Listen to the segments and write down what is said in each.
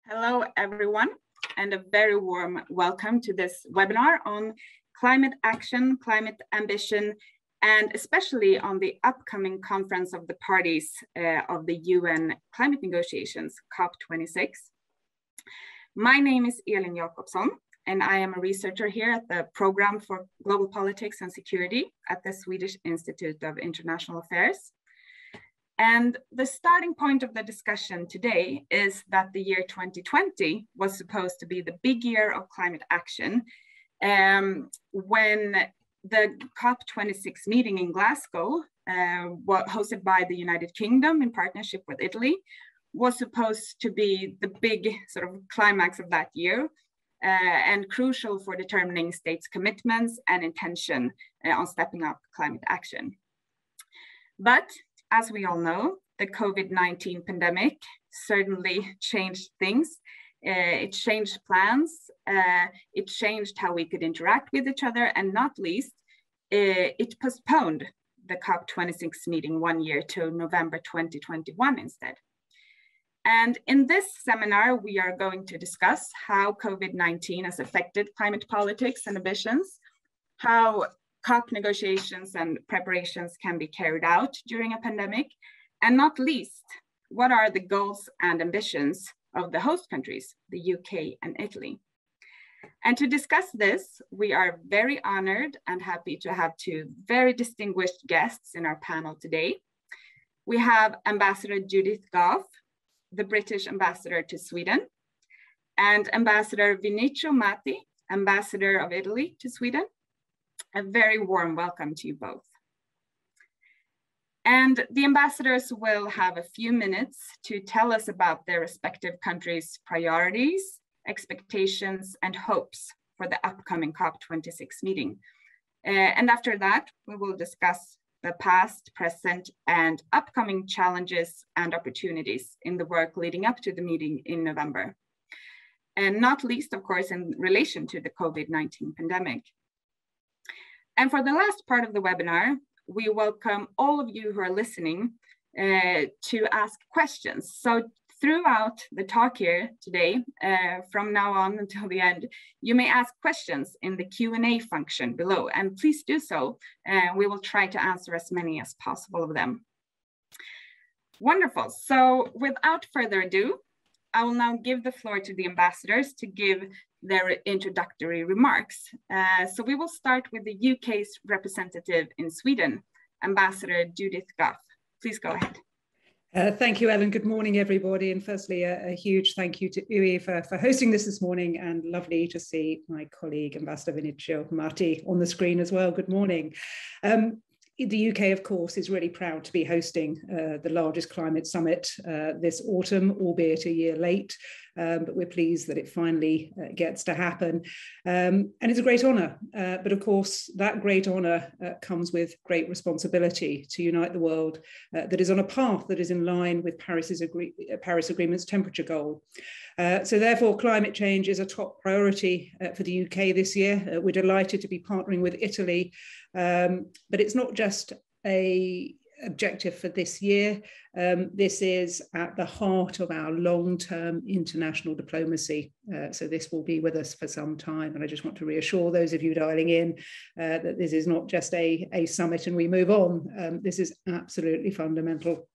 Hello, everyone, and a very warm welcome to this webinar on climate action, climate ambition, and especially on the upcoming conference of the parties of the UN climate negotiations, COP26. My name is Elin Jakobsson, and I am a researcher here at the Program for Global Politics and Security at the Swedish Institute of International Affairs. And the starting point of the discussion today is that the year 2020 was supposed to be the big year of climate action when the COP26 meeting in Glasgow, hosted by the United Kingdom in partnership with Italy, was supposed to be the big sort of climax of that year and crucial for determining states' commitments and intention on stepping up climate action. But as we all know, the COVID-19 pandemic certainly changed things. It changed plans. It changed how we could interact with each other, and not least, it postponed the COP26 meeting 1 year to November 2021 instead. And in this seminar, we are going to discuss how COVID-19 has affected climate politics and ambitions, how COP negotiations and preparations can be carried out during a pandemic, and not least, what are the goals and ambitions of the host countries, the UK and Italy. And to discuss this, we are very honored and happy to have two very distinguished guests in our panel today. We have Ambassador Judith Gough, the British ambassador to Sweden, and Ambassador Vinicio Matti, ambassador of Italy to Sweden. A very warm welcome to you both. And the ambassadors will have a few minutes to tell us about their respective countries' priorities, expectations, and hopes for the upcoming COP26 meeting. And after that, we will discuss the past, present, and upcoming challenges and opportunities in the work leading up to the meeting in November. And not least, of course, in relation to the COVID-19 pandemic. And for the last part of the webinar, we welcome all of you who are listening to ask questions. So throughout the talk here today, from now on until the end, you may ask questions in the Q&A function below, and please do so. We will try to answer as many as possible of them. Wonderful. So without further ado, I will now give the floor to the ambassadors to give their introductory remarks. So we will start with the UK's representative in Sweden, Ambassador Judith Gough. Please go ahead. Thank you, Ellen. Good morning, everybody. And firstly, a huge thank you to UE for hosting this morning, and lovely to see my colleague, Ambassador Vinicio Matti, on the screen as well. Good morning. The UK, of course, is really proud to be hosting the largest climate summit this autumn, albeit a year late, but we're pleased that it finally gets to happen. And it's a great honour, but of course, that great honour comes with great responsibility to unite the world that is on a path that is in line with Paris Agreement's temperature goal. So therefore, climate change is a top priority for the UK this year. We're delighted to be partnering with Italy, but it's not just an objective for this year. This is at the heart of our long-term international diplomacy. So this will be with us for some time. And I just want to reassure those of you dialing in that this is not just a summit and we move on. This is absolutely fundamental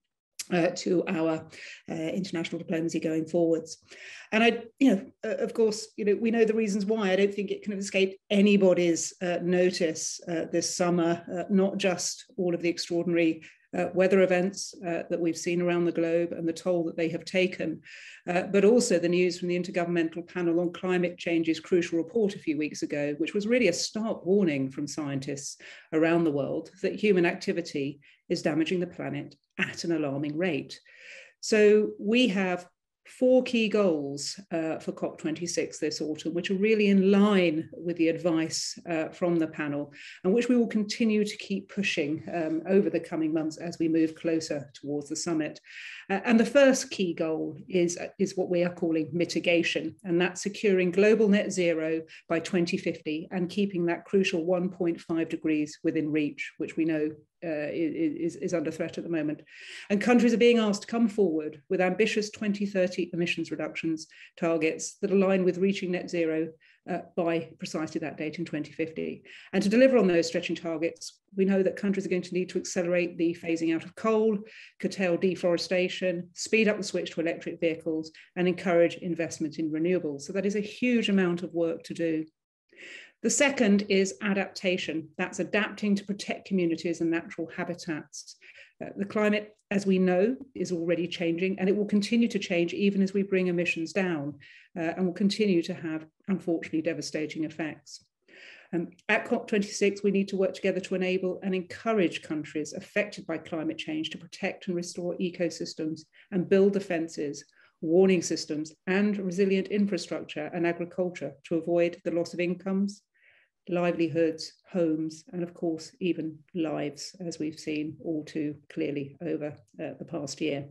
to our international diplomacy going forwards. And of course, we know the reasons why. I don't think it can have escaped anybody's notice this summer, not just all of the extraordinary weather events that we've seen around the globe and the toll that they have taken, but also the news from the Intergovernmental Panel on Climate Change's crucial report a few weeks ago, which was really a stark warning from scientists around the world that human activity is damaging the planet at an alarming rate. So we have 4 key goals for COP26 this autumn, which are really in line with the advice from the panel, and which we will continue to keep pushing over the coming months as we move closer towards the summit. And the first key goal is what we are calling mitigation, and that's securing global net zero by 2050 and keeping that crucial 1.5 degrees within reach, which we know is under threat at the moment. And countries are being asked to come forward with ambitious 2030 emissions reductions targets that align with reaching net zero by precisely that date in 2050. And to deliver on those stretching targets, we know that countries are going to need to accelerate the phasing out of coal, curtail deforestation, speed up the switch to electric vehicles, and encourage investment in renewables. So that is a huge amount of work to do. The second is adaptation. That's adapting to protect communities and natural habitats. The climate, as we know, is already changing, and it will continue to change even as we bring emissions down, and will continue to have, unfortunately, devastating effects. At COP26, we need to work together to enable and encourage countries affected by climate change to protect and restore ecosystems and build defences, warning systems, and resilient infrastructure and agriculture to avoid the loss of incomes, livelihoods, homes, and of course, even lives, as we've seen all too clearly over the past year.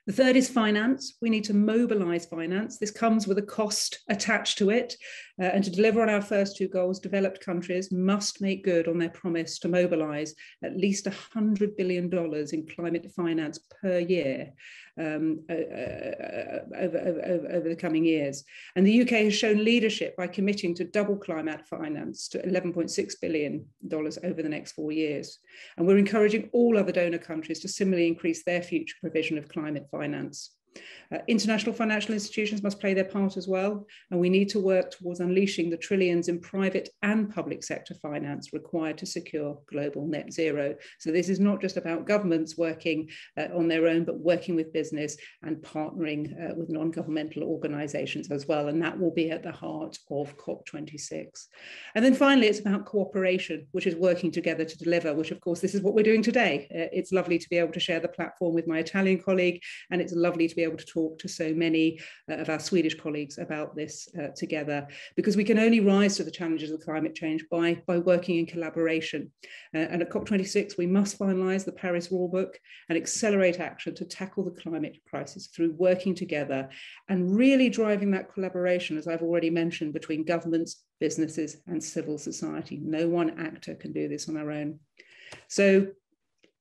The third is finance. We need to mobilise finance. This comes with a cost attached to it. And to deliver on our first two goals, developed countries must make good on their promise to mobilise at least $100 billion in climate finance per year over the coming years. And the UK has shown leadership by committing to double climate finance to $11.6 billion over the next 4 years. And we're encouraging all other donor countries to similarly increase their future provision of climate finance. International financial institutions must play their part as well, and we need to work towards unleashing the trillions in private and public sector finance required to secure global net zero. So this is not just about governments working on their own, but working with business and partnering with non-governmental organisations as well, and that will be at the heart of COP26. And then finally, it's about cooperation, which is working together to deliver, which of course this is what we're doing today. It's lovely to be able to share the platform with my Italian colleague, and it's lovely to be able to talk to so many of our Swedish colleagues about this together, because we can only rise to the challenges of climate change by working in collaboration. And at COP26, we must finalise the Paris Rulebook and accelerate action to tackle the climate crisis through working together and really driving that collaboration, as I've already mentioned, between governments, businesses and civil society. No one actor can do this on their own. So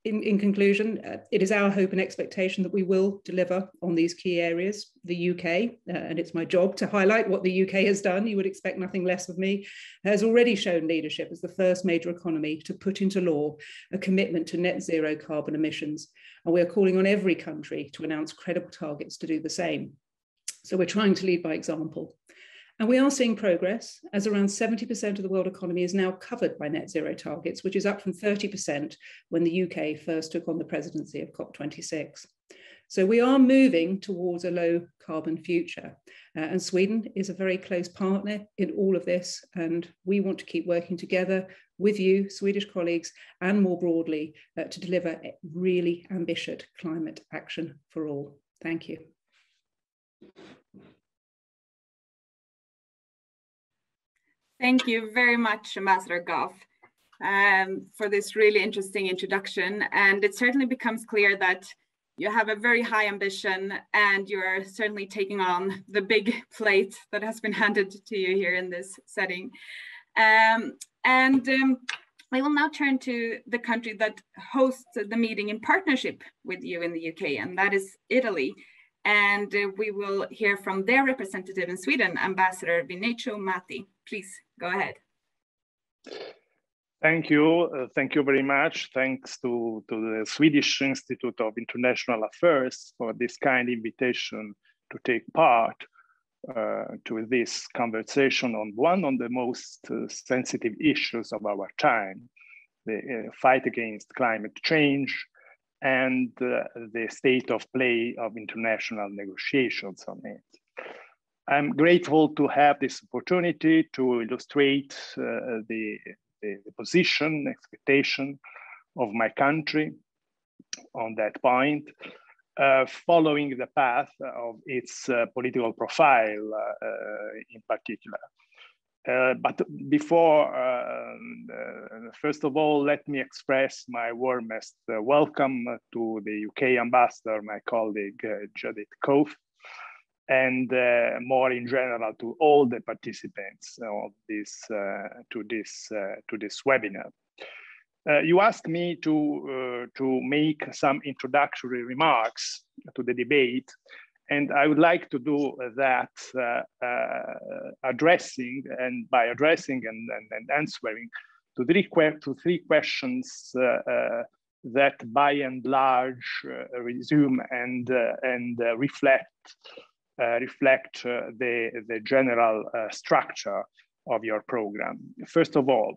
in conclusion, it is our hope and expectation that we will deliver on these key areas. The UK, and it's my job to highlight what the UK has done, you would expect nothing less of me, has already shown leadership as the first major economy to put into law a commitment to net zero carbon emissions. And we are calling on every country to announce credible targets to do the same. So we're trying to lead by example. And we are seeing progress, as around 70% of the world economy is now covered by net zero targets, which is up from 30% when the UK first took on the presidency of COP26. So we are moving towards a low carbon future. And Sweden is a very close partner in all of this. And we want to keep working together with you, Swedish colleagues, and more broadly, to deliver really ambitious climate action for all. Thank you. Thank you very much, Ambassador Goff, for this really interesting introduction. And it certainly becomes clear that you have a very high ambition and you're certainly taking on the big plate that has been handed to you here in this setting. I will now turn to the country that hosts the meeting in partnership with you in the UK, and that is Italy. And we will hear from their representative in Sweden, Ambassador Vinicio Matti. Please go ahead. Thank you. Thank you very much. Thanks to the Swedish Institute of International Affairs for this kind invitation to take part to this conversation on one of the most sensitive issues of our time, the fight against climate change and the state of play of international negotiations on it. I'm grateful to have this opportunity to illustrate the position, expectation of my country on that point, following the path of its political profile in particular. But before, first of all, let me express my warmest welcome to the UK ambassador, my colleague Judith Kof, and more in general to all the participants of this to this webinar. You asked me to make some introductory remarks to the debate, and I would like to do that addressing and answering to three questions that by and large resume and reflect the general structure of your program. First of all,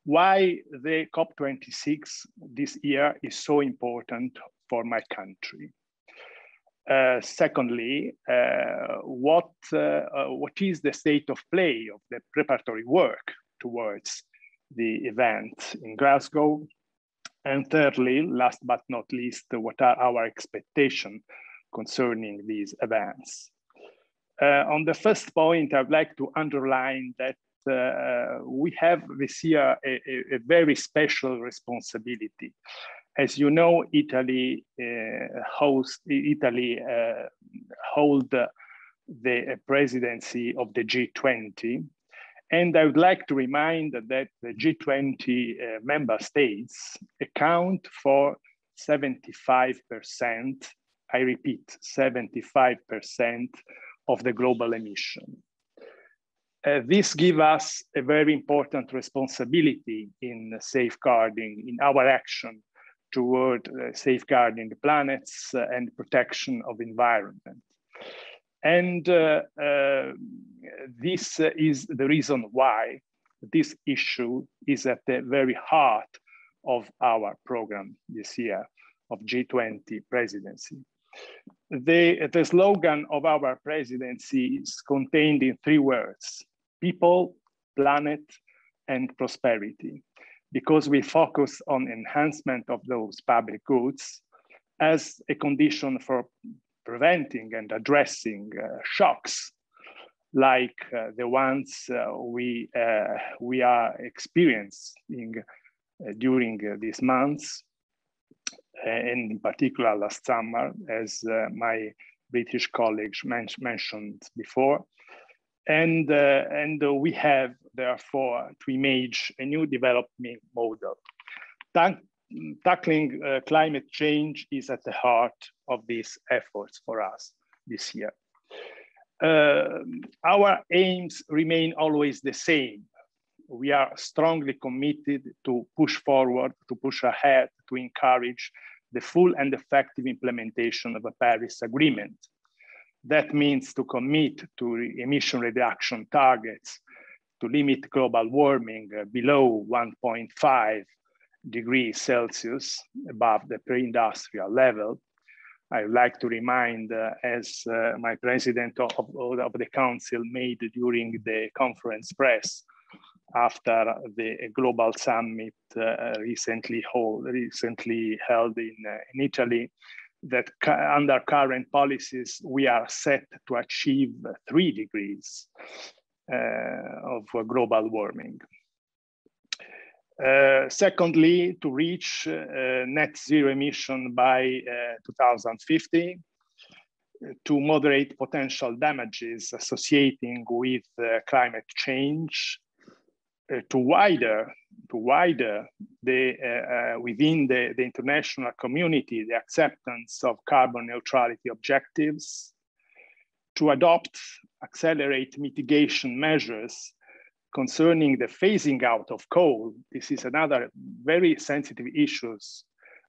why the COP26 this year is so important for my country. Secondly, what is the state of play of the preparatory work towards the event in Glasgow? And thirdly, last but not least, what are our expectations concerning these events? On the first point, I'd like to underline that we have this year a very special responsibility. As you know, Italy holds the presidency of the G20. And I would like to remind that the G20 member states account for 75%, I repeat, 75% of the global emission. This gives us a very important responsibility in safeguarding, in our action toward safeguarding the planets and protection of the environment. And this is the reason why this issue is at the very heart of our program this year of G20 presidency. The slogan of our presidency is contained in three words: people, planet, and prosperity, because we focus on enhancement of those public goods as a condition for preventing and addressing shocks like the ones we are experiencing during these months, and in particular last summer, as my British colleagues mentioned before. And we have, therefore, to image a new development model. Tackling climate change is at the heart of these efforts for us this year. Our aims remain always the same. We are strongly committed to push forward, to push ahead, to encourage the full and effective implementation of the Paris Agreement. That means to commit to emission reduction targets, to limit global warming below 1.5 degrees Celsius above the pre-industrial level. I would like to remind, as my president of the council made during the conference press after the global summit recently held in Italy, that under current policies, we are set to achieve 3 degrees of global warming. Secondly, to reach net zero emission by 2050, to moderate potential damages associating with climate change, to wider within the international community the acceptance of carbon neutrality objectives, to accelerate mitigation measures concerning the phasing out of coal. This is another very sensitive issue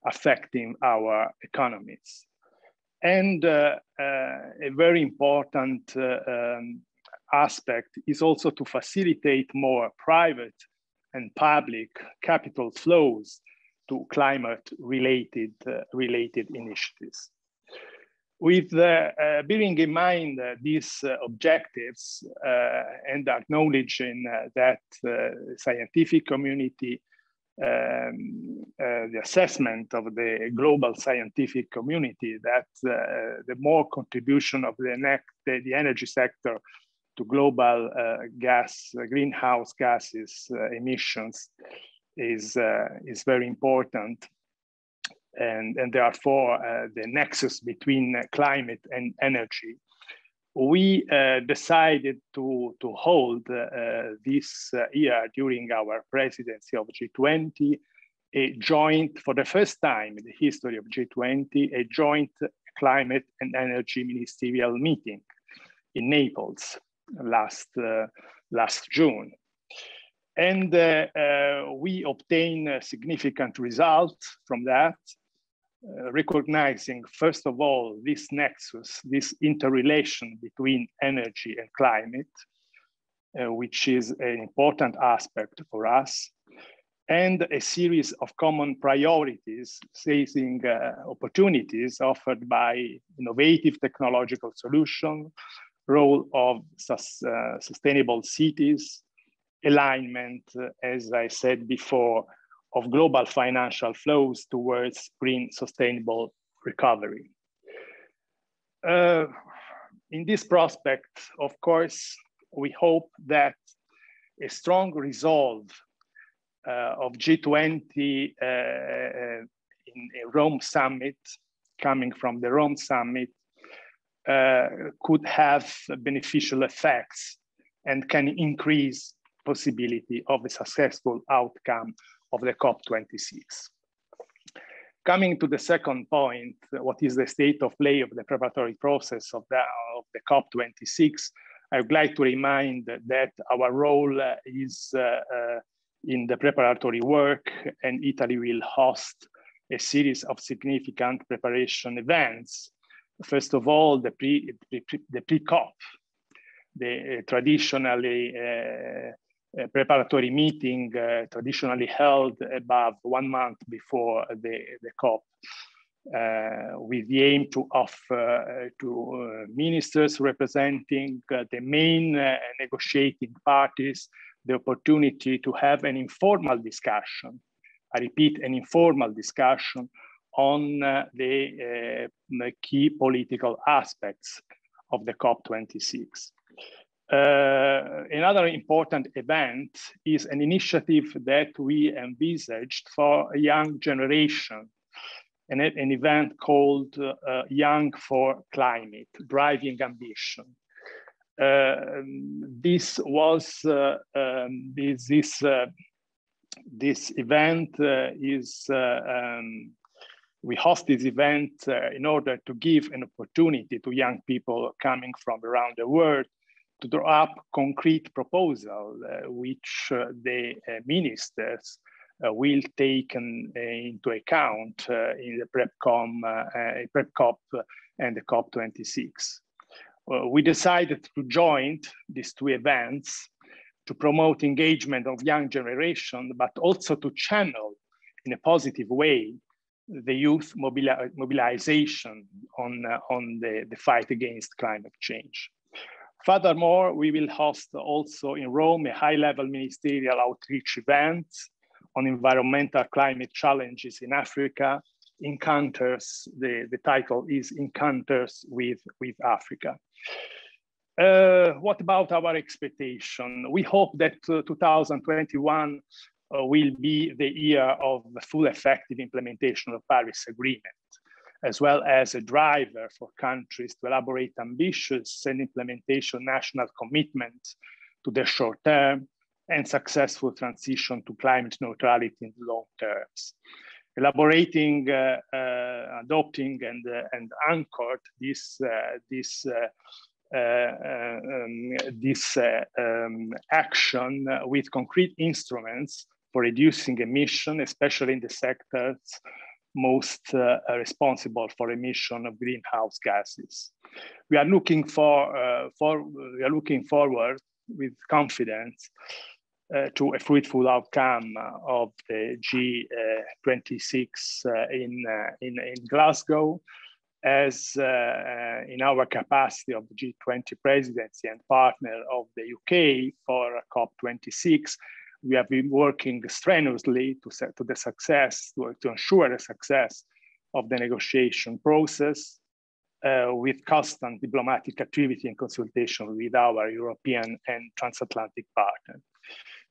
affecting our economies. And a very important aspect is also to facilitate more private and public capital flows to climate-related initiatives. With bearing in mind these objectives and acknowledging that scientific community, the assessment of the global scientific community that the more contribution of the energy sector to global greenhouse gases emissions is very important. And therefore, the nexus between climate and energy. We decided to hold this year during our presidency of G20 for the first time in the history of G20, a joint climate and energy ministerial meeting in Naples last June. And we obtained significant results from that, recognizing, first of all, this nexus, this interrelation between energy and climate, which is an important aspect for us, and a series of common priorities, seizing opportunities offered by innovative technological solutions, role of sustainable cities, alignment, as I said before, of global financial flows towards green sustainable recovery. In this prospect, of course, we hope that a strong resolve of G20 in a Rome summit, coming from the Rome summit, could have beneficial effects and can increase possibility of a successful outcome of the COP26. Coming to the second point, what is the state of play of the preparatory process of the COP26? I would like to remind that our role is in the preparatory work, and Italy will host a series of significant preparation events. First of all, the pre-COP, the traditionally preparatory meeting traditionally held about 1 month before the COP, with the aim to offer to ministers representing the main negotiating parties the opportunity to have an informal discussion, I repeat, an informal discussion on the key political aspects of the COP26. Another important event is an initiative that we envisaged for a young generation, an event called Young for Climate, Driving Ambition. This event is, we host this event in order to give an opportunity to young people coming from around the world to draw up concrete proposals, which the ministers will take into account in the PrepCOP and the COP26. We decided to join these two events to promote engagement of young generation, but also to channel in a positive way the youth mobilization on the fight against climate change. Furthermore, we will host also in Rome a high-level ministerial outreach event on environmental climate challenges in Africa, Encounters, the title is Encounters with Africa. What about our expectation? We hope that 2021 will be the year of the full effective implementation of Paris Agreement, as well as a driver for countries to elaborate ambitious and implementation national commitments to the short term and successful transition to climate neutrality in the long terms. Elaborating, adopting, and anchored this action with concrete instruments for reducing emission, especially in the sectors most responsible for emission of greenhouse gases. We are looking forward with confidence to a fruitful outcome of the G26 in Glasgow, as in our capacity of the G20 presidency and partner of the UK for COP26, we have been working strenuously to ensure the success of the negotiation process with constant diplomatic activity and consultation with our European and transatlantic partners.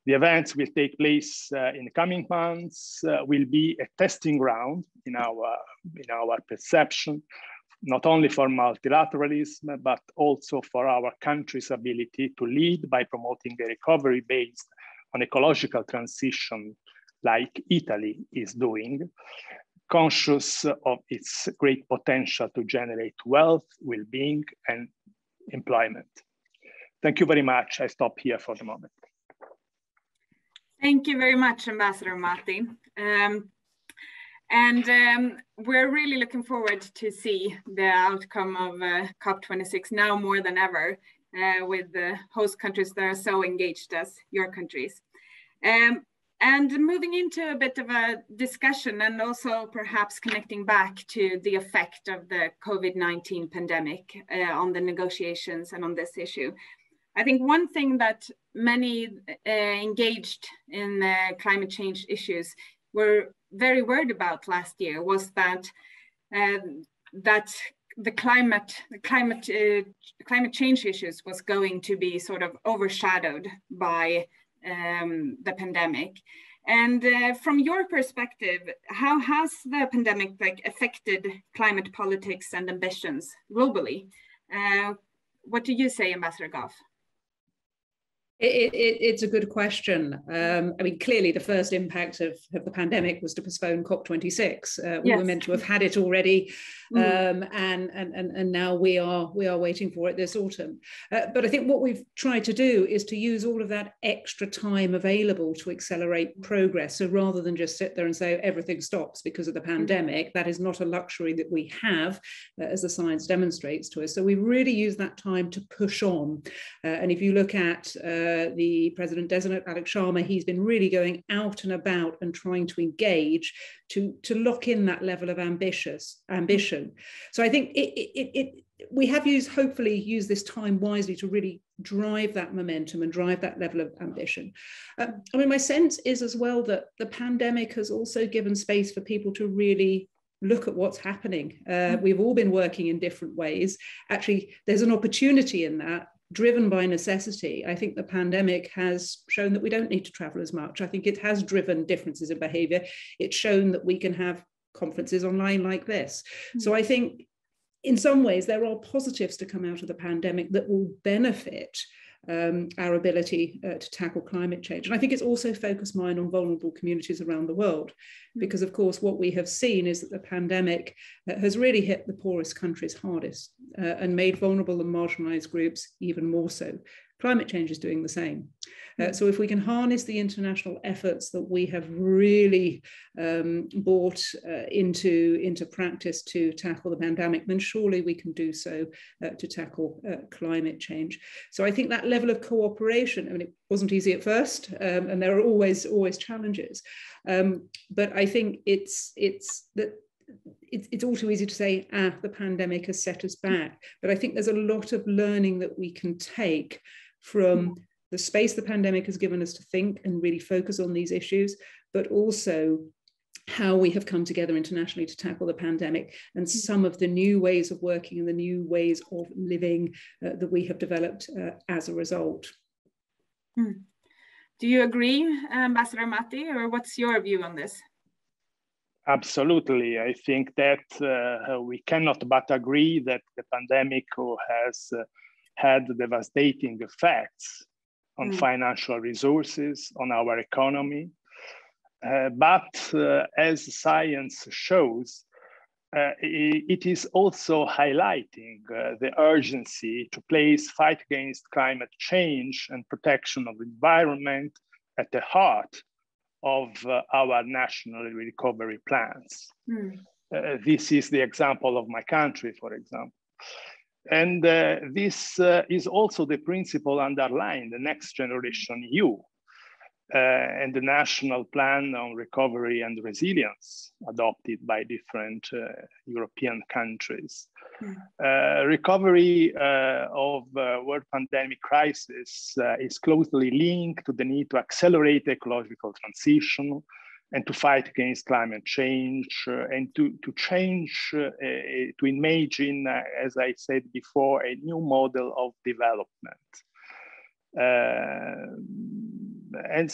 The events will take place in the coming months, will be a testing ground in our perception, not only for multilateralism, but also for our country's ability to lead by promoting a recovery based on ecological transition like Italy is doing, conscious of its great potential to generate wealth, well-being, and employment. Thank you very much. I stop here for the moment. Thank you very much, Ambassador Matti. We're really looking forward to see the outcome of COP26 now more than ever, with the host countries that are so engaged as your countries. And moving into a bit of a discussion, and also perhaps connecting back to the effect of the COVID-19 pandemic on the negotiations and on this issue. I think one thing that many engaged in climate change issues were very worried about last year was that the climate change issues was going to be sort of overshadowed by the pandemic. And from your perspective, how has the pandemic affected climate politics and ambitions globally? What do you say, Ambassador Goff? It's a good question. I mean, clearly the first impact of the pandemic was to postpone COP26. We were meant to have had it already, and now we are waiting for it this autumn. But I think what we've tried to do is to use all of that extra time available to accelerate progress. So rather than just sit there and say everything stops because of the pandemic, that is not a luxury that we have, as the science demonstrates to us. So we really use that time to push on. And if you look at the President-designate, Alex Sharma, he's been really going out and about and trying to engage to lock in that level of ambition. So I think we have hopefully used this time wisely to really drive that momentum and drive that level of ambition. I mean, my sense is as well that the pandemic has also given space for people to really look at what's happening. We've all been working in different ways. Actually, there's an opportunity in that, driven by necessity. I think the pandemic has shown that we don't need to travel as much. I think it has driven differences in behavior. It's shown that we can have conferences online like this. So I think in some ways there are positives to come out of the pandemic that will benefit our ability to tackle climate change. And I think it's also focused mine on vulnerable communities around the world, because of course what we have seen is that the pandemic has really hit the poorest countries hardest and made vulnerable and marginalized groups even more so. Climate change is doing the same. So if we can harness the international efforts that we have really brought into practice to tackle the pandemic, then surely we can do so to tackle climate change. So I think that level of cooperation, I mean, it wasn't easy at first, and there are always challenges. But I think it's all too easy to say, the pandemic has set us back. But I think there's a lot of learning that we can take from the space the pandemic has given us to think and really focus on these issues, but also how we have come together internationally to tackle the pandemic and some of the new ways of working and the new ways of living that we have developed as a result. Do you agree, Ambassador Matti, or what's your view on this? Absolutely. I think that we cannot but agree that the pandemic has had devastating effects on financial resources, on our economy. But as science shows, it is also highlighting the urgency to place fight against climate change and protection of the environment at the heart of our national recovery plans. This is the example of my country, for example. And this is also the principle underlying the Next Generation EU and the National Plan on Recovery and Resilience adopted by different European countries. Recovery of world pandemic crisis is closely linked to the need to accelerate ecological transition and to fight against climate change and to imagine, as I said before, a new model of development. And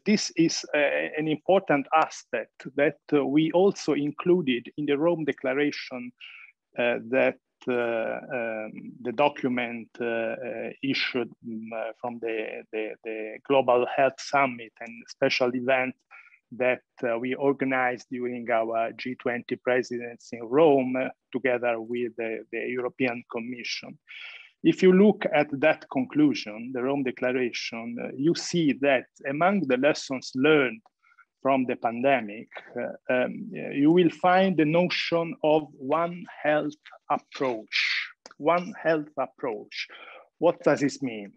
this is an important aspect that we also included in the Rome Declaration that the document issued from the Global Health Summit and special event that we organized during our G20 presidency in Rome together with the European Commission. If you look at that conclusion, the Rome Declaration, you see that among the lessons learned from the pandemic, you will find the notion of one health approach. One health approach. What does this mean?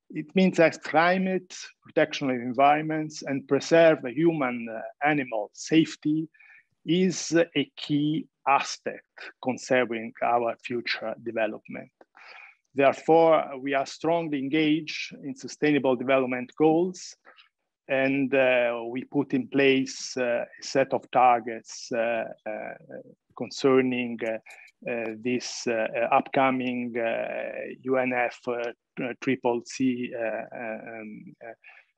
It means that climate, protection of environments, and preserve human animal safety is a key aspect concerning our future development. Therefore, we are strongly engaged in sustainable development goals, and we put in place a set of targets concerning this upcoming UNFCCC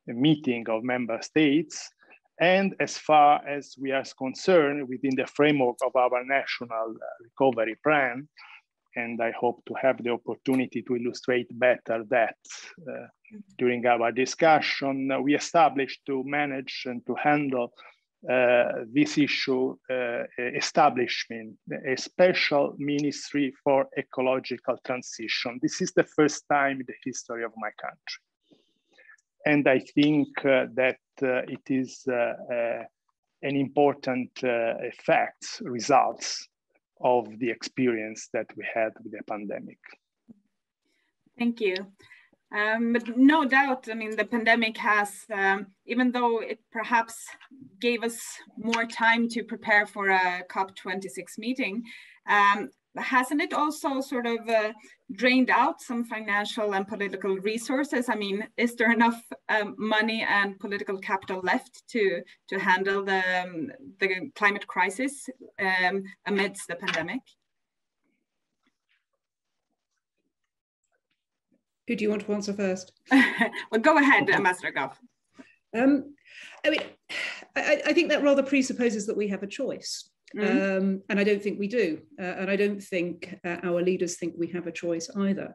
meeting of member states. And as far as we are concerned within the framework of our national recovery plan, and I hope to have the opportunity to illustrate better that during our discussion, we established to manage and to handle this issue, establishment, a special ministry for ecological transition. This is the first time in the history of my country. And I think that it is an important effect, results of the experience that we had with the pandemic. Thank you. But no doubt, I mean, the pandemic has, even though it perhaps gave us more time to prepare for a COP26 meeting, hasn't it also sort of drained out some financial and political resources? I mean, is there enough money and political capital left to handle the climate crisis amidst the pandemic? Who do you want to answer first? Well, go ahead, Ambassador Goff. I mean, I think that rather presupposes that we have a choice. And I don't think we do. And I don't think our leaders think we have a choice either.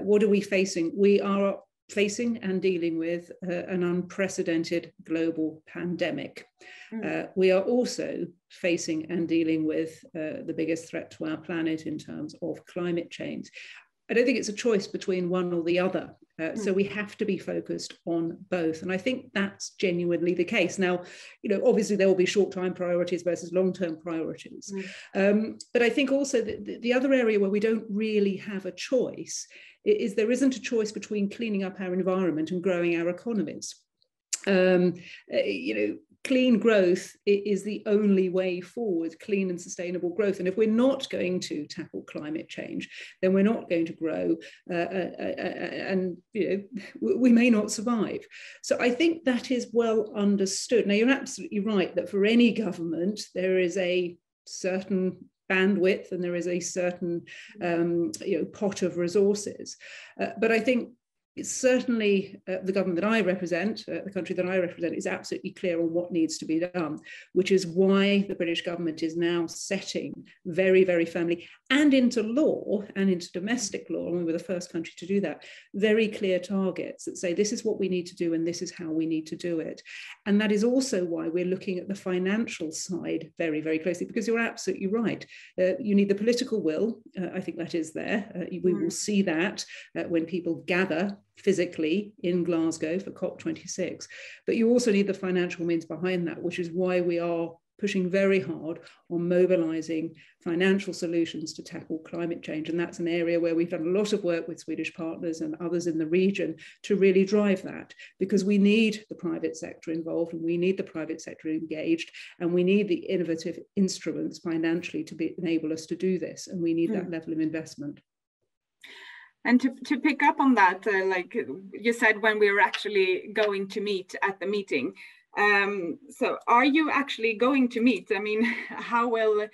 What are we facing? We are facing and dealing with an unprecedented global pandemic. We are also facing and dealing with the biggest threat to our planet in terms of climate change. I don't think it's a choice between one or the other. So we have to be focused on both. And I think that's genuinely the case. Now, you know, obviously there will be short-term priorities versus long-term priorities. But I think also that the other area where we don't really have a choice is there isn't a choice between cleaning up our environment and growing our economies. You know, clean growth is the only way forward, clean and sustainable growth. And if we're not going to tackle climate change, then we're not going to grow and you know, we may not survive. So I think that is well understood. Now, you're absolutely right that for any government, there is a certain bandwidth and there is a certain you know, pot of resources. But I think it's certainly the government that I represent, the country that I represent, is absolutely clear on what needs to be done, which is why the British government is now setting very, very firmly and into law and into domestic law, and we were the first country to do that, very clear targets that say this is what we need to do and this is how we need to do it. And that is also why we're looking at the financial side very, very closely, because you're absolutely right. You need the political will. I think that is there. We will see that when people gather physically in Glasgow for COP26, but you also need the financial means behind that, which is why we are pushing very hard on mobilizing financial solutions to tackle climate change. And that's an area where we've done a lot of work with Swedish partners and others in the region to really drive that, because we need the private sector involved and we need the private sector engaged, and we need the innovative instruments financially to enable us to do this. And we need that level of investment. And to pick up on that, like you said, when we were actually going to meet at the meeting, so are you actually going to meet? I mean, how will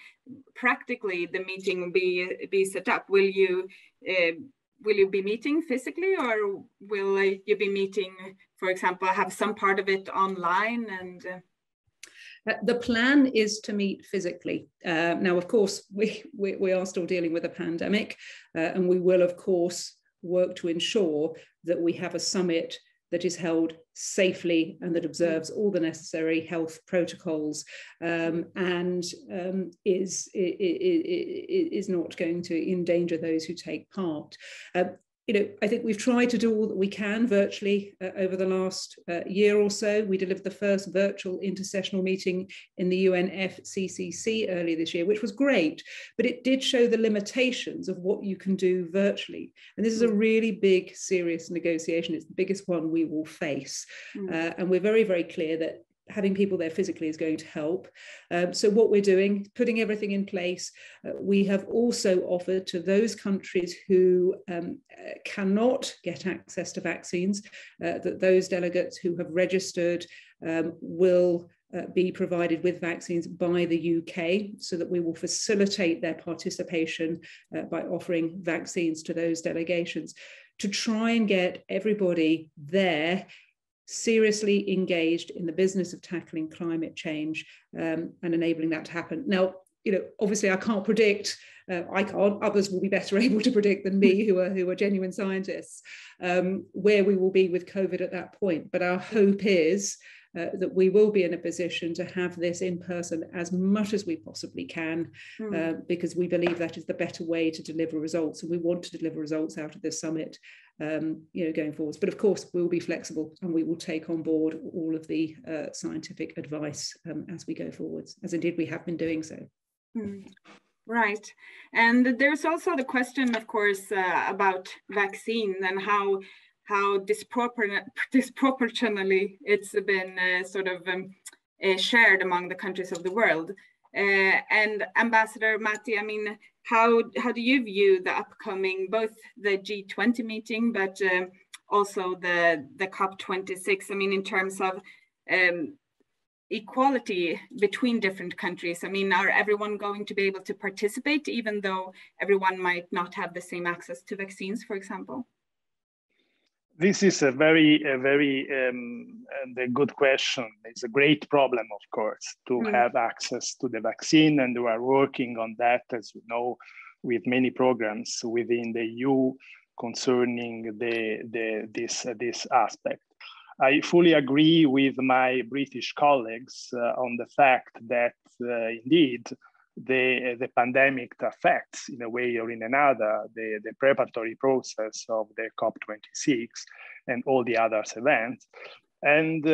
practically the meeting be set up? Will you be meeting physically, or will you be meeting, for example, have some part of it online? And The plan is to meet physically. Now, of course, we are still dealing with a pandemic, and we will, of course, work to ensure that we have a summit that is held safely and that observes all the necessary health protocols, and is not going to endanger those who take part. I think we've tried to do all that we can virtually over the last year or so. We delivered the first virtual intersessional meeting in the UNFCCC earlier this year, which was great, but it did show the limitations of what you can do virtually. And this is a really big, serious negotiation. It's the biggest one we will face. And we're very, very clear that having people there physically is going to help. So what we're doing, putting everything in place, we have also offered to those countries who cannot get access to vaccines, that those delegates who have registered will be provided with vaccines by the UK, so that we will facilitate their participation by offering vaccines to those delegations, to try and get everybody there seriously engaged in the business of tackling climate change, and enabling that to happen. Now, obviously I can't predict, others will be better able to predict than me, who are genuine scientists, where we will be with COVID at that point. But our hope is that we will be in a position to have this in person as much as we possibly can, because we believe that is the better way to deliver results. And we want to deliver results out of this summit, going forwards. But of course, we'll be flexible, and we will take on board all of the scientific advice as we go forwards, as indeed we have been doing so. Right. And there's also the question, of course, about vaccines and how disproportionately it's been shared among the countries of the world. And Ambassador Matti, I mean, how do you view the upcoming, both the G20 meeting, but also the COP26? I mean, in terms of equality between different countries. I mean, are everyone going to be able to participate, even though everyone might not have the same access to vaccines, for example? This is a very good question. It's a great problem, of course, to have access to the vaccine, and we are working on that, as you know, with many programs within the EU concerning this aspect. I fully agree with my British colleagues on the fact that indeed the pandemic affects, in a way or in another, the preparatory process of the COP26 and all the other events. And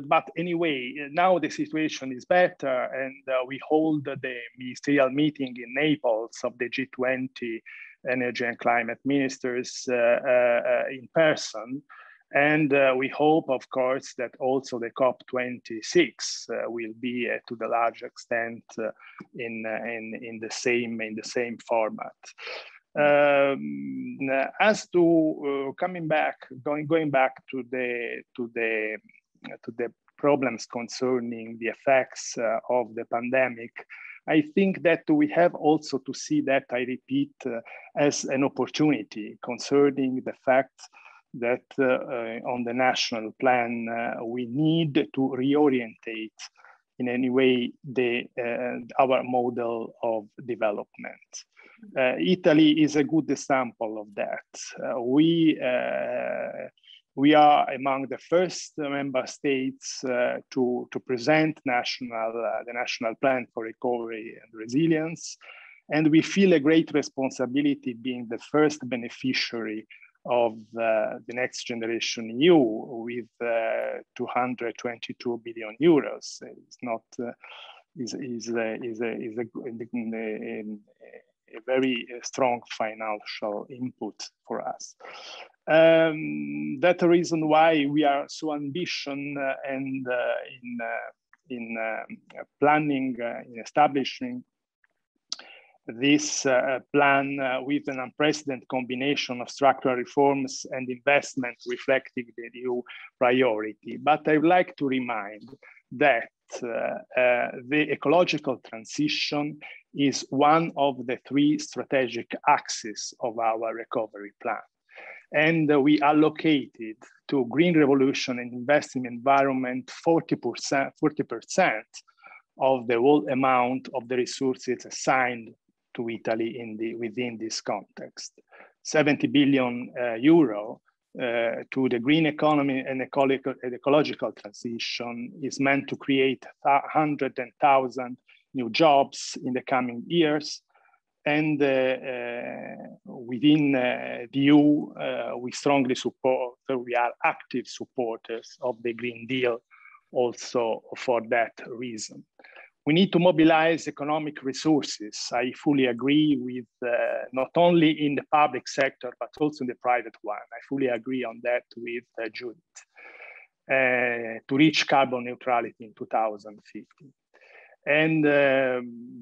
but anyway, now the situation is better, and we hold the ministerial meeting in Naples of the G20 energy and climate ministers in person. And we hope, of course, that also the COP26 will be to the large extent in the same format. As to going back to the problems concerning the effects of the pandemic, I think that we have also to see that, I repeat, as an opportunity concerning the fact that on the national plan, we need to reorientate in any way our model of development. Italy is a good example of that. We are among the first member states to present the national plan for recovery and resilience, and we feel a great responsibility being the first beneficiary of the Next Generation EU with 222 billion euros. It's not is a very strong financial input for us. That's the reason why we are so ambitious and in planning, in establishing this plan with an unprecedented combination of structural reforms and investment reflecting the new priority. But I would like to remind that the ecological transition is one of the three strategic axes of our recovery plan. And we allocated to green revolution and invest in environment 40% of the whole amount of the resources assigned to Italy within this context. 70 billion euro to the green economy and ecological transition is meant to create 100,000 new jobs in the coming years. And within the EU, we strongly support, we are active supporters of the Green Deal also for that reason. We need to mobilize economic resources. I fully agree with not only in the public sector, but also in the private one. I fully agree on that with Judith, to reach carbon neutrality in 2050. And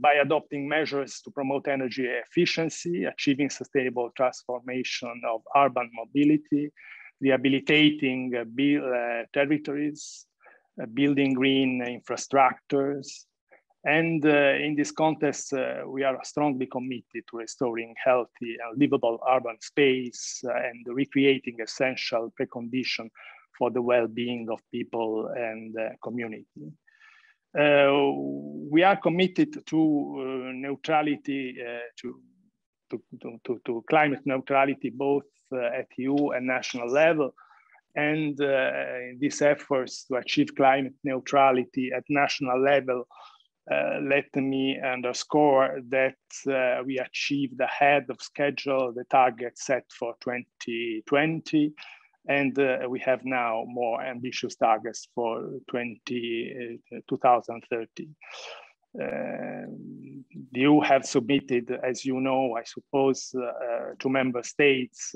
by adopting measures to promote energy efficiency, achieving sustainable transformation of urban mobility, rehabilitating territories, building green infrastructures. And in this context, we are strongly committed to restoring healthy and livable urban space and recreating essential preconditions for the well-being of people and community. We are committed to neutrality, to climate neutrality, both at EU and national level. And in these efforts to achieve climate neutrality at national level, let me underscore that we achieved ahead of schedule the target set for 2020, and we have now more ambitious targets for 2030. You have submitted, as you know, I suppose, to member states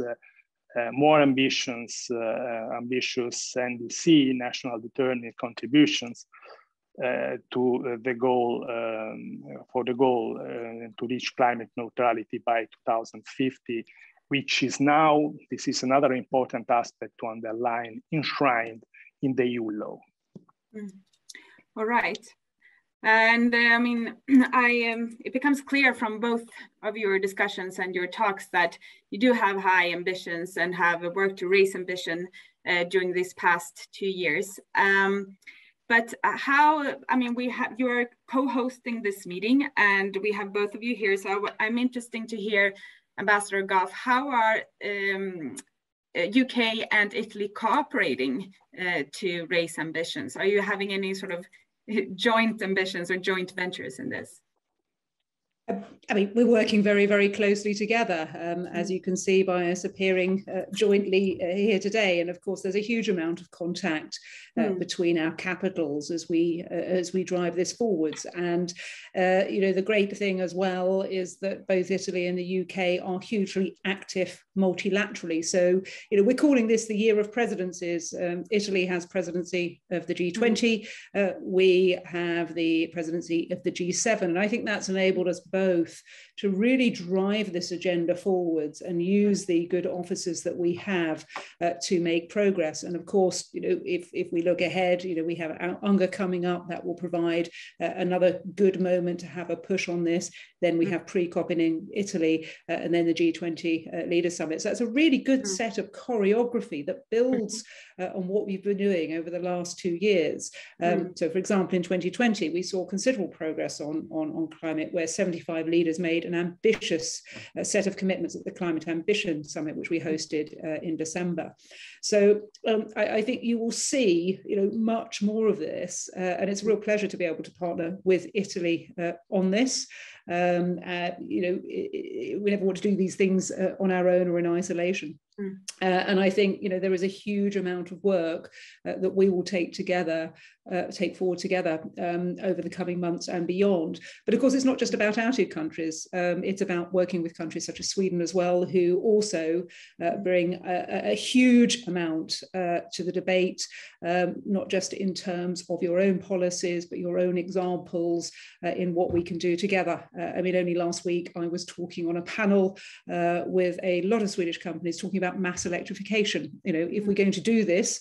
more ambitious NDC, national determined contributions, to the goal, to reach climate neutrality by 2050, which is now, this is another important aspect to underline, enshrined in the EU law. All right. And I mean, it becomes clear from both of your discussions and your talks that you do have high ambitions and have worked to raise ambition during these past 2 years. But how, I mean, you are co-hosting this meeting and we have both of you here. So I'm interested to hear, Ambassador Goff, how are UK and Italy cooperating to raise ambitions? Are you having any sort of joint ambitions or joint ventures in this? I mean, we're working very, very closely together, as you can see by us appearing jointly here today. And of course, there's a huge amount of contact between our capitals as we drive this forwards. And you know, the great thing as well is that both Italy and the UK are hugely active multilaterally. So, you know, we're calling this the year of presidencies. Italy has presidency of the G20. We have the presidency of the G7. And I think that's enabled us both to really drive this agenda forwards and use the good offices that we have to make progress. And of course, you know, if we look ahead, you know, we have UNGA coming up that will provide another good moment to have a push on this. Then we have pre-COP in Italy and then the G20 Leaders Summit. So that's a really good set of choreography that builds on what we've been doing over the last 2 years. So for example, in 2020, we saw considerable progress on climate, where 75 leaders made an ambitious set of commitments at the Climate Ambition Summit, which we hosted in December. So I think you will see, you know, much more of this, and it's a real pleasure to be able to partner with Italy on this. You know, we never want to do these things on our own or in isolation. And I think, you know, there is a huge amount of work that we will take forward together over the coming months and beyond. But of course, it's not just about our two countries. It's about working with countries such as Sweden as well, who also bring a huge amount to the debate, not just in terms of your own policies, but your own examples in what we can do together. I mean, only last week I was talking on a panel with a lot of Swedish companies talking about about mass electrification. You know, if we're going to do this,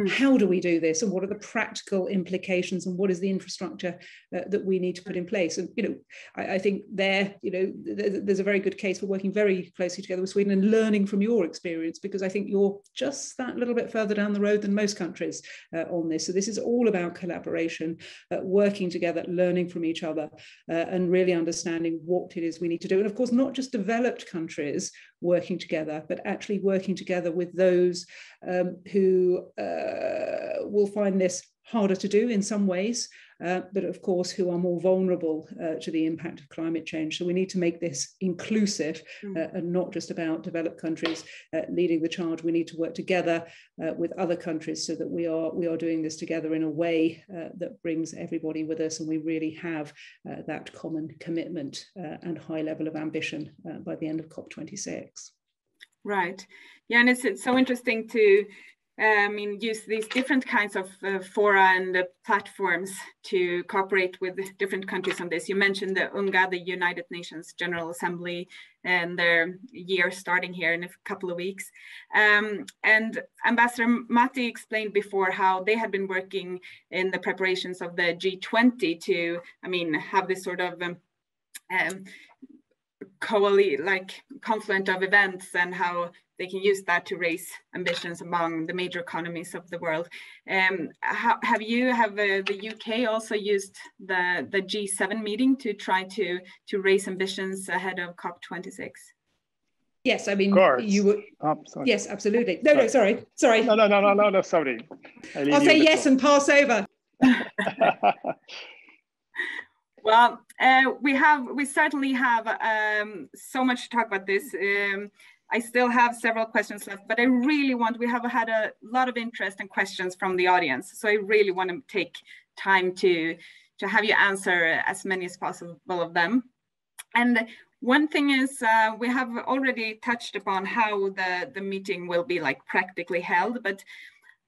how do we do this, and what are the practical implications, and what is the infrastructure that we need to put in place? And you know, I think there, you know, there's a very good case for working very closely together with Sweden and learning from your experience, because I think you're just that little bit further down the road than most countries on this. So this is all about collaboration, working together, learning from each other, and really understanding what it is we need to do. And of course, not just developed countries working together, but actually working together with those who will find this harder to do in some ways, but of course who are more vulnerable to the impact of climate change. So we need to make this inclusive and not just about developed countries leading the charge. We need to work together with other countries so that we are doing this together in a way that brings everybody with us, and we really have that common commitment and high level of ambition by the end of COP26. Right. Yeah, and it's so interesting to use these different kinds of fora and platforms to cooperate with different countries on this. You mentioned the UNGA, the United Nations General Assembly, and their year starting here in a couple of weeks. And Ambassador Matti explained before how they had been working in the preparations of the G20 to, have this sort of confluent of events, and how they can use that to raise ambitions among the major economies of the world. Have the UK also used the G7 meeting to try to raise ambitions ahead of COP26? Yes, you were. Yes, absolutely. No, sorry. No, sorry. I'll say yes and pass over. Well, we certainly have so much to talk about this. I still have several questions left, but we have had a lot of interest and questions from the audience. So I really want to take time to have you answer as many as possible of them. And one thing is, we have already touched upon how the meeting will be practically held, but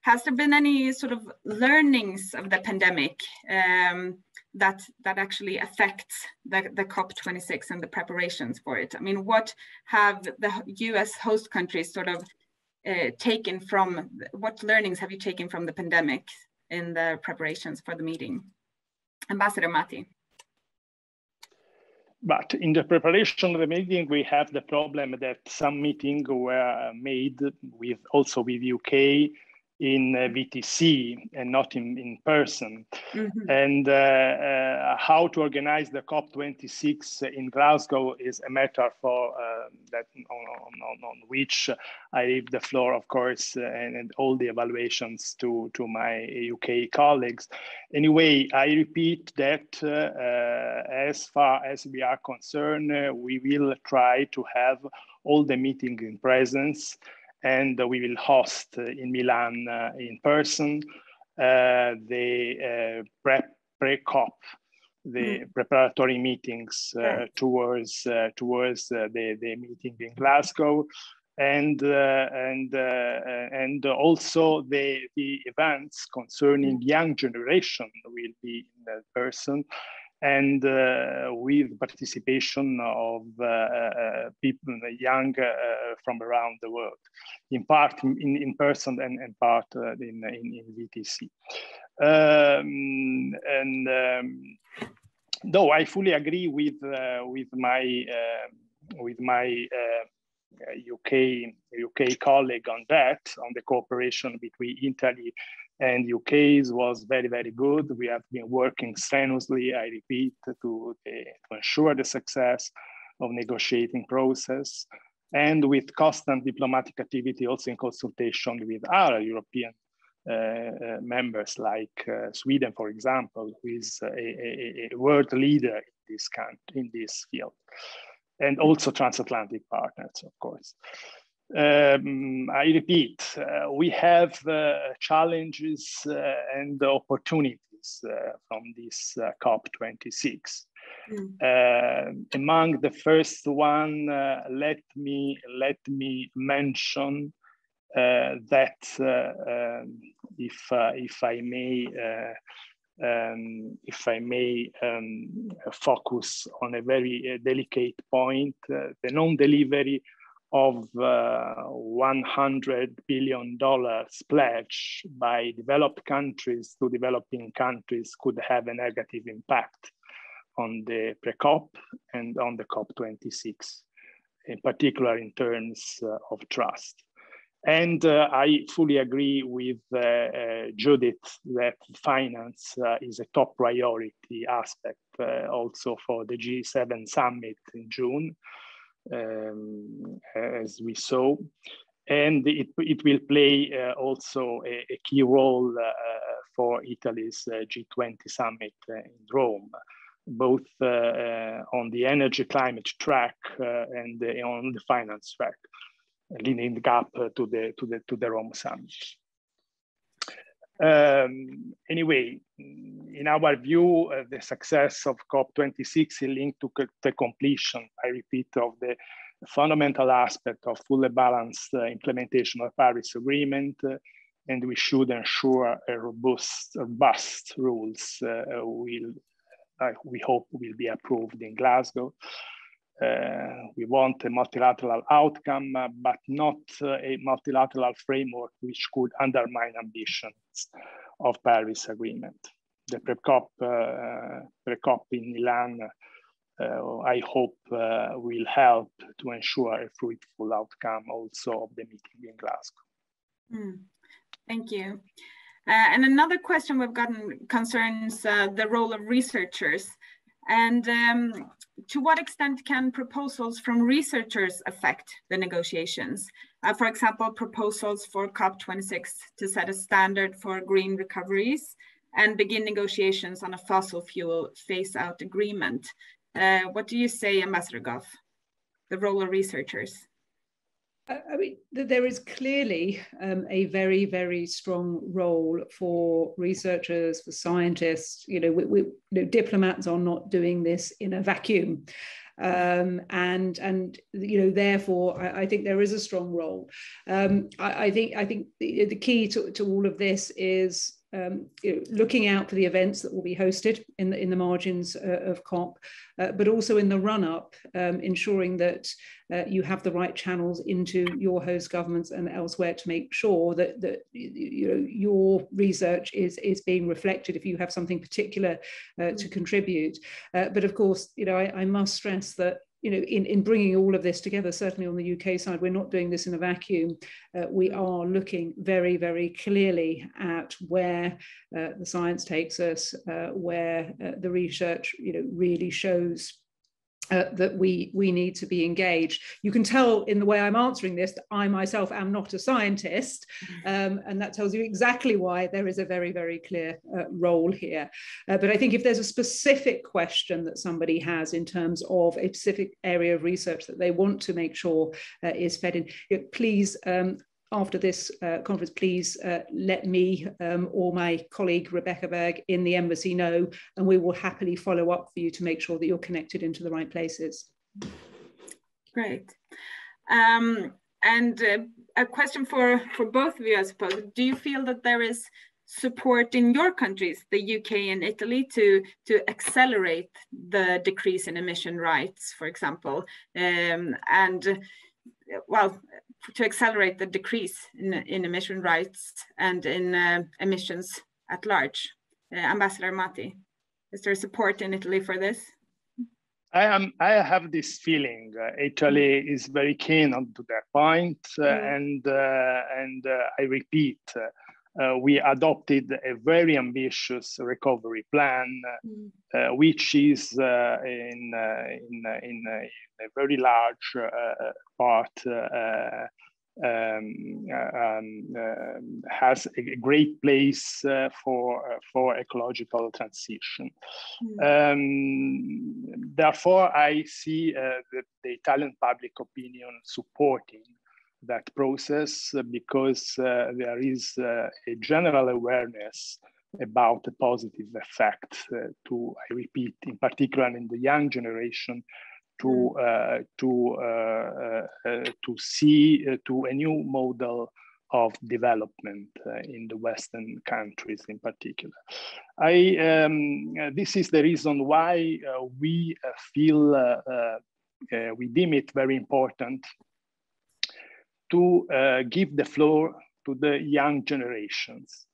has there been any sort of learnings of the pandemic that actually affects the COP26 and the preparations for it? What have the US host countries sort of taken from, what learnings have you taken from the pandemic in the preparations for the meeting? Ambassador Matti. But in the preparation of the meeting, we have the problem that some meetings were made also with UK in VTC and not in person. Mm-hmm. And how to organize the COP26 in Glasgow is a matter for that on which I leave the floor, of course, and all the evaluations to my UK colleagues. Anyway, I repeat that as far as we are concerned, we will try to have all the meetings in presence, and we will host in Milan in person the pre-COP, the preparatory meetings towards the meeting in Glasgow, and also the events concerning young generation will be in person, and with participation of people young from around the world, in part in person and part in VTC. Though I fully agree with my UK colleague on that, on the cooperation between Italy and UK was very, very good. We have been working strenuously, I repeat, to ensure the success of negotiating process, and with constant diplomatic activity also in consultation with other European members like Sweden, for example, who is a world leader in this field, and also transatlantic partners, of course. I repeat, we have challenges and opportunities from this COP26. Among the first one, let me mention that if I may focus on a very delicate point, the non-delivery of $100 billion pledge by developed countries to developing countries could have a negative impact on the pre-COP and on the COP26, in particular in terms of trust. And I fully agree with Judith that finance is a top priority aspect also for the G7 summit in June, as we saw. And it will play also a key role for Italy's G20 summit in Rome, both on the energy climate track and on the finance track, leading the gap to the Rome summit. Anyway, in our view, the success of COP26 is linked to the completion, I repeat, of the fundamental aspect of fully balanced implementation of the Paris Agreement, and we should ensure a robust rules we hope will be approved in Glasgow. We want a multilateral outcome, but not a multilateral framework which could undermine ambitions of Paris Agreement. The pre-COP in Milan, I hope, will help to ensure a fruitful outcome also of the meeting in Glasgow. Thank you. And another question we've gotten concerns the role of researchers. And to what extent can proposals from researchers affect the negotiations? For example, proposals for COP26 to set a standard for green recoveries and begin negotiations on a fossil fuel phase-out agreement. What do you say, Ambassador Goff, the role of researchers? I mean, there is clearly a very, very strong role for researchers, for scientists. You know, diplomats are not doing this in a vacuum. And you know, therefore, I think there is a strong role. I think the key to all of this is looking out for the events that will be hosted in the margins of COP, but also in the run-up, ensuring that you have the right channels into your host governments and elsewhere to make sure that you know, your research is being reflected if you have something particular to contribute. But of course, you know, I must stress that, you know, in bringing all of this together, certainly on the UK side, we're not doing this in a vacuum. We are looking very, very clearly at where the science takes us, where the research, you know, really shows that we need to be engaged. You can tell in the way I'm answering this that I myself am not a scientist, and that tells you exactly why there is a very, very clear role here. But I think if there's a specific question that somebody has in terms of a specific area of research that they want to make sure is fed in, please, after this conference, please let me or my colleague Rebecca Berg in the embassy know, and we will happily follow up for you to make sure that you're connected into the right places. Great. And a question for both of you, I suppose. Do you feel that there is support in your countries, the UK and Italy, to accelerate the decrease in emission rights, for example, to accelerate the decrease in emission rights and in emissions at large? Ambassador Matti, is there support in Italy for this? I have this feeling Italy is very keen on to that point, and I repeat, we adopted a very ambitious recovery plan, which is in a very large part has a great place for ecological transition. Therefore, I see the Italian public opinion supporting that process, because there is a general awareness about the positive effect to, I repeat, in particular in the young generation, to see to a new model of development in the Western countries in particular. This is the reason why we feel we deem it very important to give the floor to the young generations.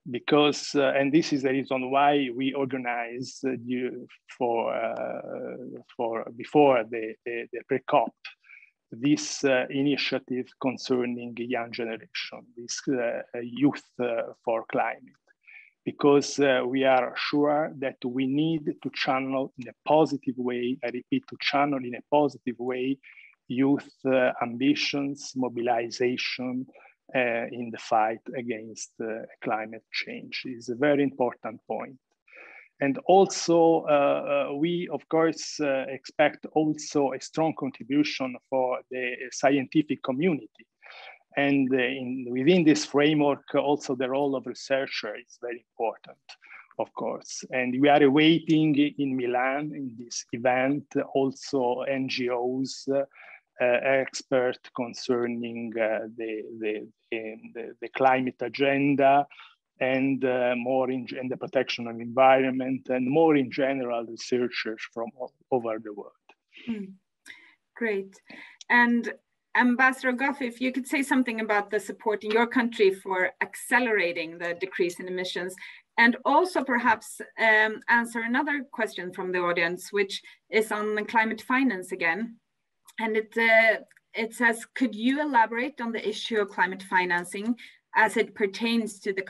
Because, and this is the reason why we organized before the pre-COP, this initiative concerning the young generation, this youth for climate. Because we are sure that we need to channel in a positive way, I repeat, to channel in a positive way, youth ambitions, mobilization, in the fight against climate change is a very important point. And also, we of course expect also a strong contribution for the scientific community. And within this framework, also the role of researcher is very important, of course. And we are awaiting in Milan, in this event, also NGOs, expert concerning the climate agenda and more in the protection of environment and more in general researchers from all over the world. Great. And Ambassador Goff, if you could say something about the support in your country for accelerating the decrease in emissions, and also perhaps answer another question from the audience, which is on climate finance again. And it says, could you elaborate on the issue of climate financing as it pertains to the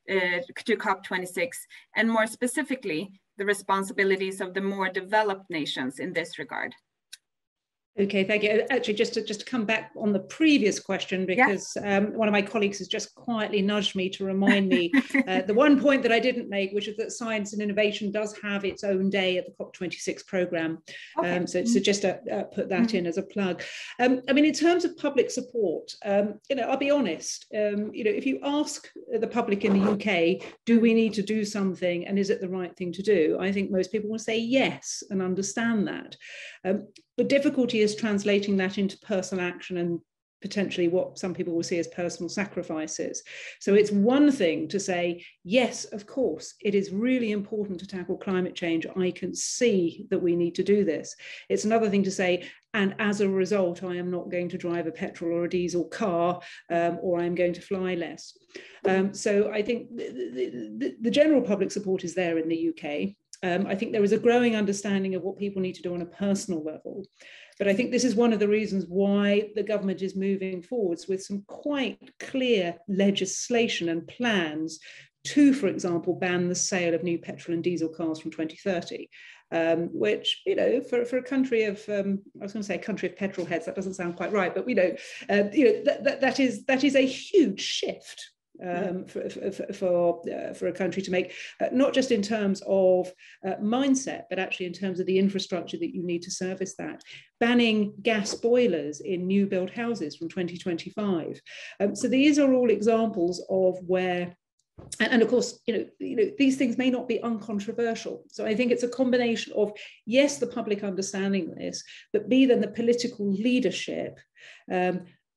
COP26, and more specifically, the responsibilities of the more developed nations in this regard? Okay, thank you. Actually, just to come back on the previous question, because one of my colleagues has just quietly nudged me to remind me the one point that I didn't make, which is that science and innovation does have its own day at the COP26 programme. Okay. So just to put that in as a plug. I mean, in terms of public support, I'll be honest, if you ask the public in the UK, do we need to do something and is it the right thing to do? I think most people will say yes and understand that. The difficulty is translating that into personal action and potentially what some people will see as personal sacrifices. So it's one thing to say, yes, of course, it is really important to tackle climate change. I can see that we need to do this. It's another thing to say, and as a result, I am not going to drive a petrol or a diesel car, or I'm going to fly less. So I think the general public support is there in the UK. I think there is a growing understanding of what people need to do on a personal level. But I think this is one of the reasons why the government is moving forwards with some quite clear legislation and plans to, for example, ban the sale of new petrol and diesel cars from 2030. Which, for a country of, I was going to say a country of petrol heads, that doesn't sound quite right, but that is a huge shift. For a country to make, not just in terms of mindset, but actually in terms of the infrastructure that you need to service that. Banning gas boilers in new build houses from 2025. So these are all examples of where, and of course, these things may not be uncontroversial. So I think it's a combination of, yes, the public understanding this, but B, then the political leadership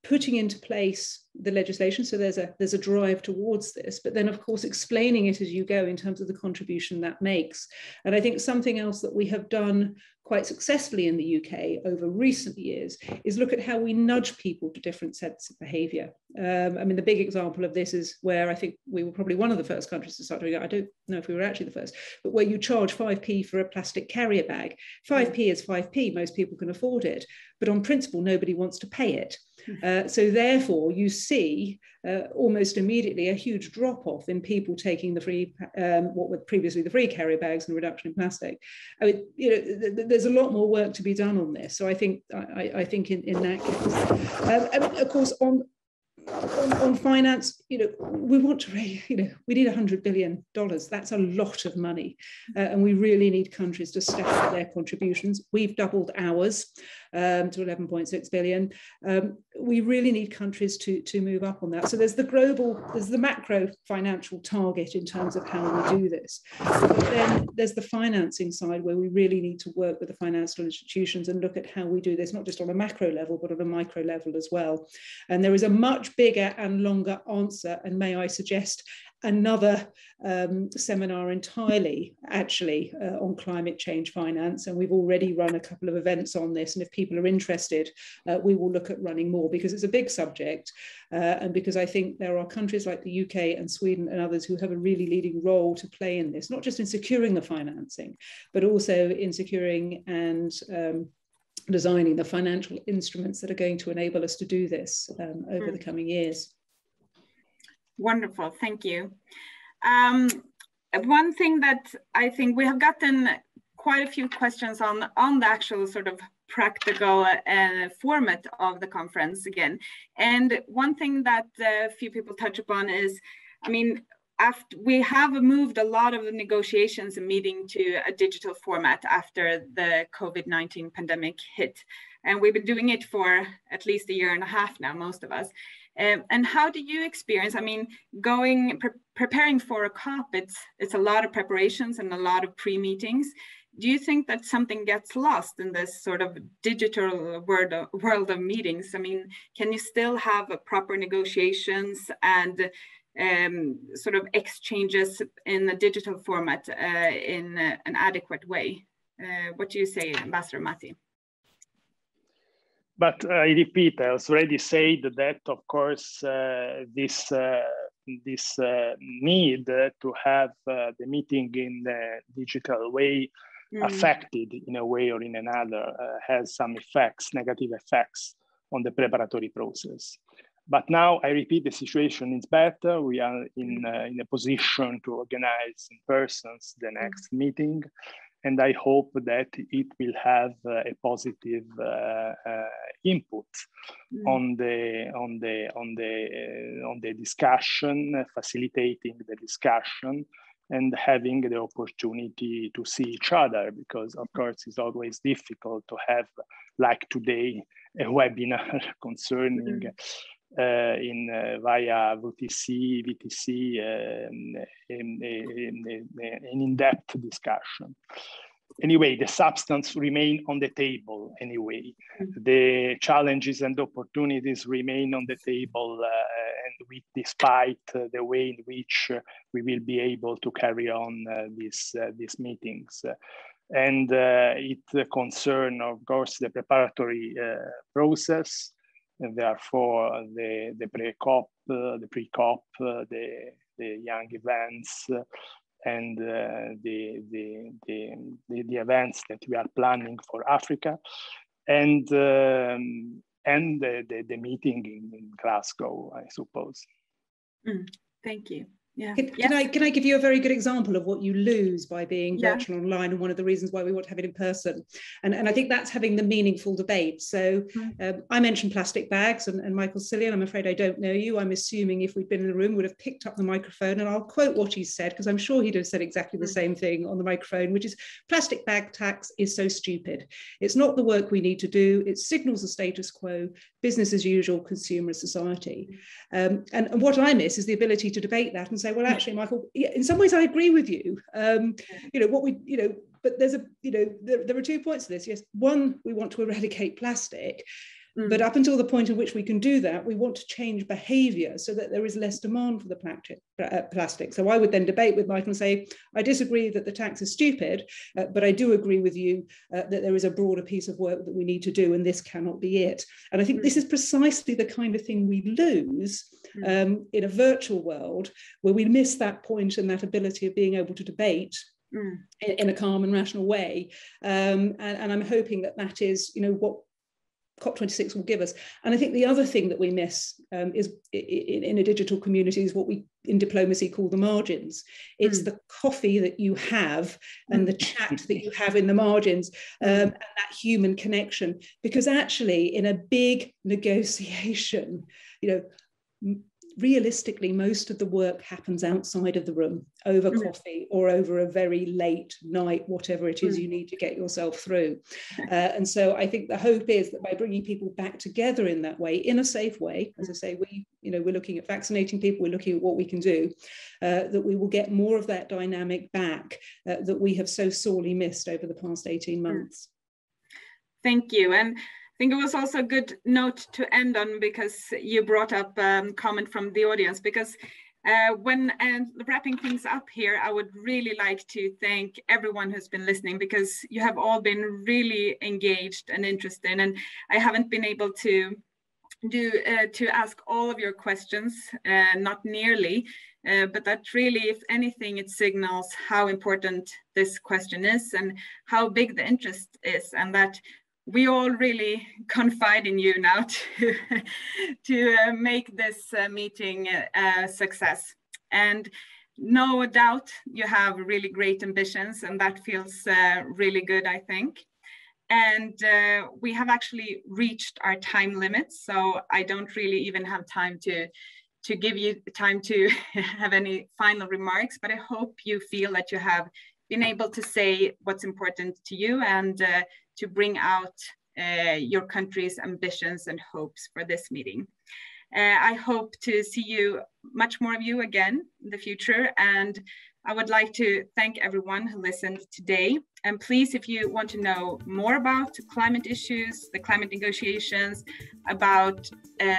putting into place the legislation. So there's a drive towards this, but then of course explaining it as you go in terms of the contribution that makes. And I think something else that we have done quite successfully in the UK over recent years is look at how we nudge people to different sets of behaviour. I mean, the big example of this is where I think we were probably one of the first countries to start doing it. I don't know if we were actually the first, but where you charge 5p for a plastic carrier bag. 5p is 5p, most people can afford it, but on principle, nobody wants to pay it. So therefore, you see almost immediately a huge drop-off in people taking the free, what were previously the free carrier bags and reduction in plastic. I mean, there's a lot more work to be done on this. So I think in that case, and of course on finance, we want to raise, we need $100 billion. That's a lot of money. And we really need countries to step up their contributions. We've doubled ours to 11.6 billion. We really need countries to move up on that. So there's the macro financial target in terms of how we do this. But then there's the financing side where we really need to work with the financial institutions and look at how we do this, not just on a macro level, but on a micro level as well. And there is a much bigger and longer answer, and may I suggest, another seminar entirely actually on climate change finance, and we've already run a couple of events on this, and if people are interested we will look at running more, because it's a big subject and because I think there are countries like the UK and Sweden and others who have a really leading role to play in this, not just in securing the financing but also in securing and designing the financial instruments that are going to enable us to do this over the coming years. Wonderful, thank you. One thing that I think we have gotten quite a few questions on the actual sort of practical format of the conference again. And one thing that a few people touch upon is, I mean, after we have moved a lot of the negotiations and meeting to a digital format after the COVID-19 pandemic hit. And we've been doing it for at least a year and a half now, most of us. And how do you experience, I mean, preparing for a COP, it's a lot of preparations and a lot of pre-meetings. Do you think that something gets lost in this sort of digital world of meetings? I mean, can you still have proper negotiations and sort of exchanges in the digital format in an adequate way? What do you say, Ambassador Matti? But I repeat, I already said that, of course, this need to have the meeting in the digital way affected in a way or in another has some effects, negative effects on the preparatory process. But now, I repeat, the situation is better. We are in a position to organize in person the next meeting. And I hope that it will have a positive input on the discussion, facilitating the discussion, and having the opportunity to see each other, because of course it's always difficult to have, like today, a webinar concerning via VTC, an in-depth discussion. Anyway, the substance remain on the table anyway. The challenges and opportunities remain on the table, and despite the way in which we will be able to carry on these meetings. And it concerns, of course, the preparatory process, and therefore the pre-COP, the pre-COP, the young events, and the events that we are planning for Africa, and the meeting in Glasgow, I suppose. Thank you. Yeah. Can I give you a very good example of what you lose by being virtual online, and one of the reasons why we want to have it in person? And I think that's having the meaningful debate. So I mentioned plastic bags, and Michael Cillian, I'm afraid I don't know you. I'm assuming if we'd been in the room, would have picked up the microphone, and I'll quote what he said, because I'm sure he'd have said exactly the same thing on the microphone, which is plastic bag tax is so stupid. It's not the work we need to do. It signals the status quo, business as usual, consumer society. And what I miss is the ability to debate that and say, well, actually, Michael, in some ways I agree with you. But there's there are 2 points to this. Yes, one, we want to eradicate plastic, but up until the point in which we can do that, we want to change behavior so that there is less demand for the plastic. So I would then debate with Michael and say, I disagree that the tax is stupid, but I do agree with you that there is a broader piece of work that we need to do, and this cannot be it. And I think this is precisely the kind of thing we lose in a virtual world, where we miss that point and that ability of being able to debate in a calm and rational way. And I'm hoping that that is, what COP26 will give us. And I think the other thing that we miss is in a digital community is what we in diplomacy call the margins. It's the coffee that you have and the chat that you have in the margins, and that human connection. Because actually, in a big negotiation, realistically, most of the work happens outside of the room, over coffee or over a very late night, whatever it is you need to get yourself through. And so I think the hope is that by bringing people back together in that way, in a safe way, as I say, we're looking at vaccinating people, we're looking at what we can do, that we will get more of that dynamic back that we have so sorely missed over the past 18 months. Thank you. And I think it was also a good note to end on, because you brought up a comment from the audience, because Wrapping things up here, I would really like to thank everyone who's been listening, because you have all been really engaged and interested, and I haven't been able to ask all of your questions, not nearly, but that really, if anything, it signals how important this question is and how big the interest is, and that we all really confide in you now to make this meeting a success. And no doubt you have really great ambitions, and that feels really good, I think. And we have actually reached our time limit, so I don't really even have time to give you time to have any final remarks, but I hope you feel that you have been able to say what's important to you and to bring out your country's ambitions and hopes for this meeting. I hope to see you, much more of you again in the future, and I would like to thank everyone who listened today. And please, if you want to know more about climate issues, the climate negotiations, about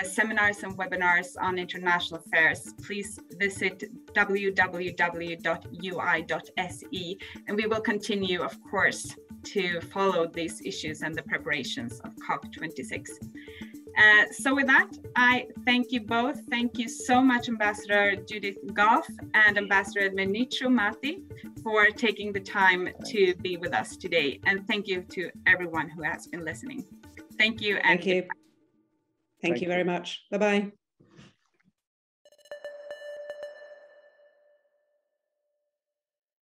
seminars and webinars on international affairs, please visit www.ui.se. And we will continue, of course, to follow these issues and the preparations of COP26. So with that, I thank you both. Thank you so much, Ambassador Judith Goff and Ambassador Dmytro Mati, for taking the time to be with us today. And thank you to everyone who has been listening. Thank you. And thank you. Thank you very much. Bye-bye.